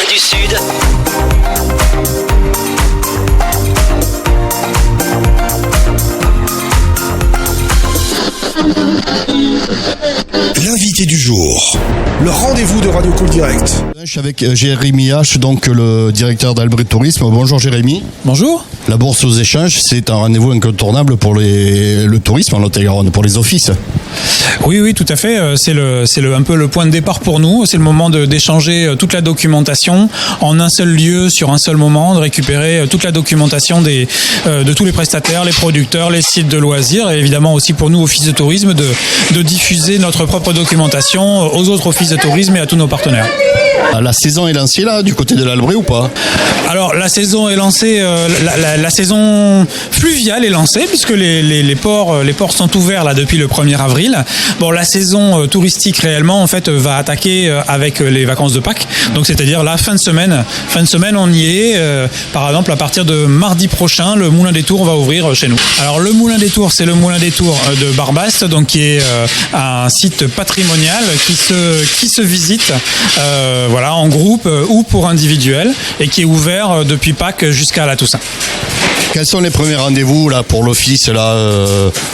du Sud. L'invité du jour. Le rendez-vous de Radio Cool Direct. Je suis avec Jérémy H, donc le directeur d'Albret Tourisme. Bonjour Jérémy. Bonjour. La Bourse aux échanges, c'est un rendez-vous incontournable pour le tourisme en Lot-et-Garonne, pour les offices. Oui, tout à fait. C'est un peu le point de départ pour nous. C'est le moment d'échanger toute la documentation en un seul lieu, sur un seul moment, de récupérer toute la documentation de tous les prestataires, les producteurs, les sites de loisirs, et évidemment aussi pour nous, office de tourisme, de diffuser notre propre documentation aux autres offices de tourisme et à tous nos partenaires. La saison est lancée là, du côté de l'Albret ou pas? Alors la saison est lancée, la saison fluviale est lancée puisque les ports sont ouverts là depuis le 1er avril. Bon, la saison touristique réellement en fait va attaquer avec les vacances de Pâques. Donc c'est-à-dire la fin de semaine on y est. Par exemple à partir de mardi prochain, le Moulin des Tours va ouvrir chez nous. Alors le Moulin des Tours, c'est le Moulin des Tours de Barbaste, donc qui est un site patrimonial qui se visite en groupe ou pour individuel et qui est ouvert depuis Pâques jusqu'à la Toussaint. Quels sont les premiers rendez-vous là pour l'office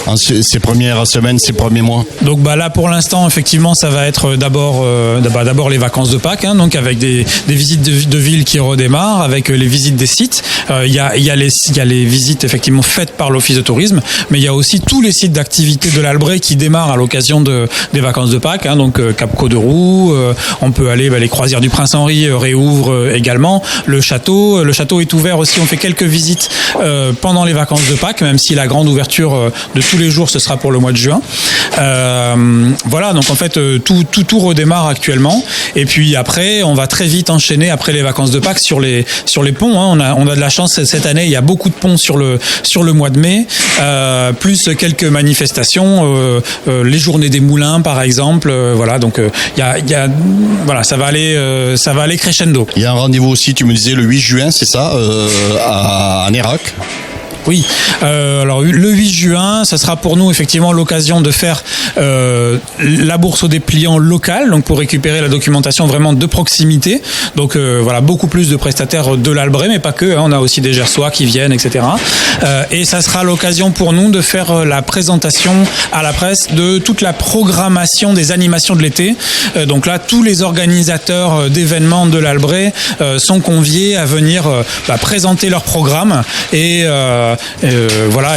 en ces premières semaines, ces premiers mois? Donc là pour l'instant effectivement ça va être d'abord les vacances de Pâques, donc avec des visites de ville qui redémarrent, avec les visites des sites. Il y a les visites effectivement faites par l'office de tourisme, mais il y a aussi tous les sites d'activité de l'Albret qui démarrent à l'occasion des vacances de Pâques, donc Cap Cauderoux, on peut aller les croisières du Prince Henri réouvrent également. Le château est ouvert aussi, on fait quelques visites pendant les vacances de Pâques, même si la grande ouverture de tous les jours ce sera pour le mois de juin. Donc en fait tout redémarre actuellement, et puis après on va très vite enchaîner après les vacances de Pâques sur les ponts. On a de la chance cette année, il y a beaucoup de ponts sur le mois de mai, plus quelques manifestations, les journées des moulins par exemple. Donc ça va aller crescendo. Il y a un rendez-vous aussi, tu me disais le 8 juin, c'est ça, à Nérac. Oui, alors le 8 juin, ça sera pour nous effectivement l'occasion de faire la bourse au dépliant locale, donc pour récupérer la documentation vraiment de proximité. Donc beaucoup plus de prestataires de l'Albret, mais pas que, on a aussi des Gersois qui viennent, etc. Et ça sera l'occasion pour nous de faire la présentation à la presse de toute la programmation des animations de l'été. Donc là, tous les organisateurs d'événements de l'Albret sont conviés à venir présenter leur programme et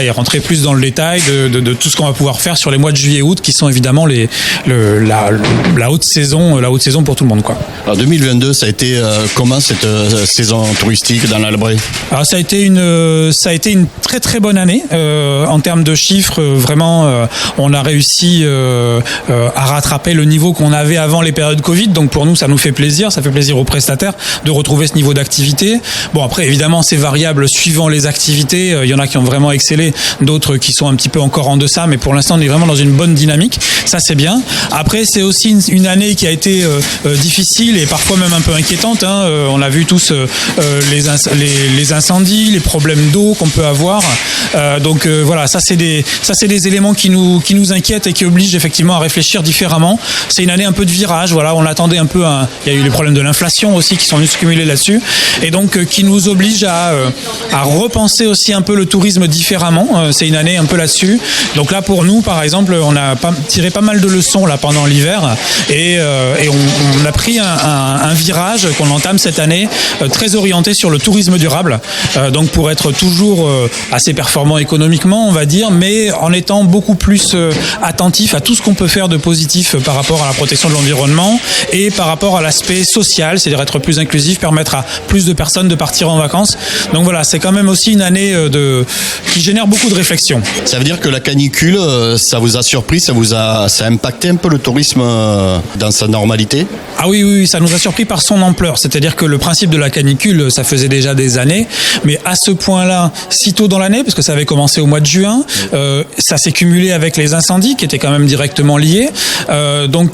rentrer plus dans le détail de tout ce qu'on va pouvoir faire sur les mois de juillet et août, qui sont évidemment la haute saison pour tout le monde, quoi. Alors 2022, ça a été comment cette saison touristique dans l'Albret? Alors ça a été une très très bonne année en termes de chiffres. Vraiment, on a réussi à rattraper le niveau qu'on avait avant les périodes Covid. Donc pour nous, ça nous fait plaisir. Ça fait plaisir aux prestataires de retrouver ce niveau d'activité. Bon, après évidemment, c'est variable suivant les activités. Il y en a qui ont vraiment excellé, d'autres qui sont un petit peu encore en deçà, mais pour l'instant on est vraiment dans une bonne dynamique, ça c'est bien. Après c'est aussi une année qui a été difficile et parfois même un peu inquiétante, on a vu tous les incendies, les problèmes d'eau qu'on peut avoir, ça c'est des éléments qui nous inquiètent et qui obligent effectivement à réfléchir différemment. C'est une année un peu de virage, on attendait un peu, il y a eu les problèmes de l'inflation aussi qui sont venus se cumuler là-dessus, et donc qui nous oblige à repenser aussi un peu le tourisme différemment. C'est une année un peu là-dessus. Donc là, pour nous, par exemple, on a tiré pas mal de leçons là pendant l'hiver et on a pris un virage qu'on entame cette année très orienté sur le tourisme durable. Donc pour être toujours assez performant économiquement, on va dire, mais en étant beaucoup plus attentif à tout ce qu'on peut faire de positif par rapport à la protection de l'environnement et par rapport à l'aspect social, c'est-à-dire être plus inclusif, permettre à plus de personnes de partir en vacances. Donc voilà, c'est quand même aussi une année qui génère beaucoup de réflexions. Ça veut dire que la canicule, ça vous a surpris, ça a impacté un peu le tourisme dans sa normalité? Ah oui, ça nous a surpris par son ampleur. C'est-à-dire que le principe de la canicule, ça faisait déjà des années, mais à ce point-là, si tôt dans l'année, parce que ça avait commencé au mois de juin, ça s'est cumulé avec les incendies qui étaient quand même directement liés.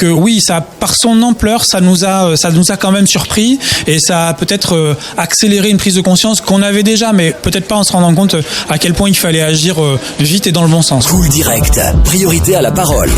Oui, ça, par son ampleur, ça nous a quand même surpris et ça a peut-être accéléré une prise de conscience qu'on avait déjà, mais peut-être pas en se rendant compte à quel point il fallait agir vite et dans le bon sens. Cool Direct, priorité à la parole.